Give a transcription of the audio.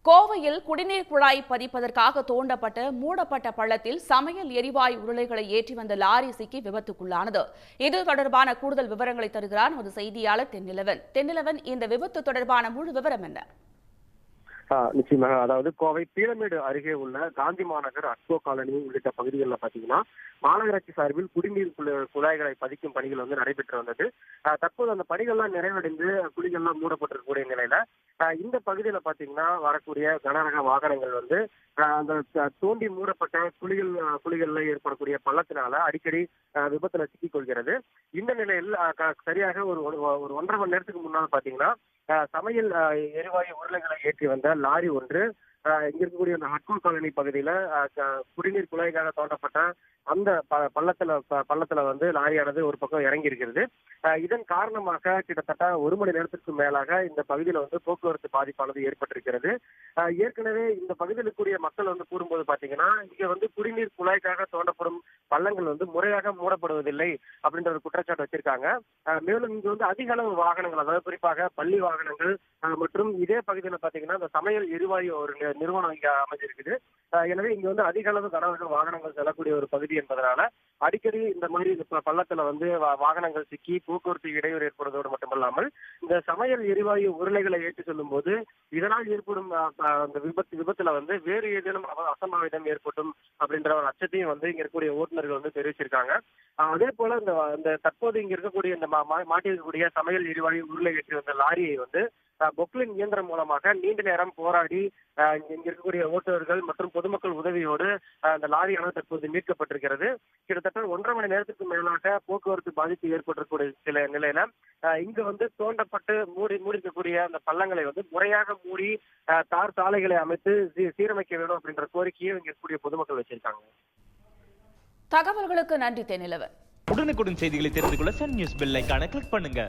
கோவையில் குடிநீர் குழாய் பதிப்பதற்காக தோண்டப்பட்ட மூடப்பட்ட பள்ளத்தில் சமையல் எரிவாயு உருளைகளை ஏற்றி வந்த லாரி சிக்கி விபத்துக்குள்ளானது. இது தொடர்பான கூடுதல் விவரங்களை தருகிறார் நமது செய்தியாளர் தென்னிலவன். இந்த விபத்து தொடர்பான முழு விவரம் என்ன? நிச்சயமாக. அதாவது கோவை பீளமேடு அருகே உள்ள காந்தி மாநகர் அக்போ காலனி உள்ளிட்ட பகுதிகளில் பாத்தீங்கன்னா மாநகராட்சி சார்பில் குடிநீர் குழாய்களை பதிக்கும் பணிகள் நடைபெற்று வந்தது. தற்போது அந்த பணிகள்லாம் நிறைவடைந்து குழிகள்லாம் மூடப்பட்டிருக்கக்கூடிய நிலையில இந்த பகுதியில பாத்தீங்கன்னா வரக்கூடிய கனரக வாகனங்கள் அந்த தோண்டி மூடப்பட்ட குழிகள்ல ஏற்படக்கூடிய பள்ளத்தினால அடிக்கடி விபத்துல சிக்கிக் கொள்கிறது. இந்த நிலையில் சரியாக ஒரு 1.5 மணி நேரத்துக்கு முன்னால் பாத்தீங்கன்னா சமையல் எரிவாயு உருளைகளை ஏற்றி வந்த லாரி ஒன்று இங்க இருக்கக்கூடிய அந்த அக்போ காலனி பகுதியில குடிநீர் குழாய்க்காக தோண்டப்பட்ட அந்த பள்ளத்துல லாரியானது ஒரு பக்கம் இறங்கி இருக்கிறது. இதன் காரணமாக கிட்டத்தட்ட 1 மணி நேரத்திற்கு மேலாக இந்த பகுதியில போக்குவரத்து பாதிப்பானது ஏற்பட்டிருக்கிறது. ஏற்கனவே இந்த பகுதியில் இருக்கக்கூடிய மக்கள் கூறும்போது பாத்தீங்கன்னா இங்க குடிநீர் குழாய்க்காக தோண்டப்படும் பள்ளங்கள் முறையாக மூடப்படுவதில்லை அப்படின்ற ஒரு குற்றச்சாட்டு வச்சிருக்காங்க. மேலும் இங்கு அதிக அளவு வாகனங்கள், அதாவது குறிப்பாக பள்ளி வாகனங்கள் மற்றும் இதே பகுதியில பாத்தீங்கன்னா இந்த சமையல் எரிவாயு ஒரு நிறுவனம் இங்க அமைஞ்சிருக்குது. எனவே இங்க அதிக அளவு கனரக வாகனங்கள் செல்லக்கூடிய ஒரு பகுதி என்பதனால அடிக்கடி இந்த மாதிரி பள்ளத்துல வாகனங்கள் சிக்கி போக்குவரத்து இடையூறு ஏற்படுவதோடு மட்டுமல்லாமல் இந்த சமையல் எரிவாயு உருளைகளை ஏற்றி செல்லும் போது இதனால் ஏற்படும் அந்த விபத்துல வேறு ஏதேனும் அசம்பாவிதம் ஏற்பட்டும் அப்படின்ற ஒரு அச்சத்தையும் இங்க இருக்கக்கூடிய ஓட்டுநர்கள் தெரிவிச்சிருக்காங்க. அதே போல இந்த தற்போது இங்க இருக்கக்கூடிய இந்த மாட்டிருக்கக்கூடிய சமையல் எரிவாயு உருளை ஏற்றி வந்த லாரியை பொக்லின் இயந்திரம் மூலமாக நீண்ட நேரம் போராடி இங்க இருக்கக்கூடிய ஓட்டுநர்கள் மற்றும் பொதுமக்கள் உதவியோடு அந்த லாரியானது தற்போது மீட்கப்பட்டிருக்கிறது. கிட்டத்தட்ட 1.5 மணி நேரத்துக்கு மேலாக போக்குவரத்து பாதிப்பு ஏற்பட்டிருக்கூடிய சில நிலையில இங்க தோண்டப்பட்டு மூடிக்கக்கூடிய அந்த பள்ளங்களை முறையாக மூடி தார் சாலைகளை அமைத்து சீரமைக்க வேண்டும் அப்படின்ற கோரிக்கையை இங்க இருக்கக்கூடிய பொதுமக்கள் வச்சிருக்காங்க. தகவல்களுக்கு நன்றி தென்னிலவன். உடனுக்குடன் செய்திகளை தெரிந்து கொள்ள சன் நியூஸ் பெல் ஐகானை கிளிக் பண்ணுங்க.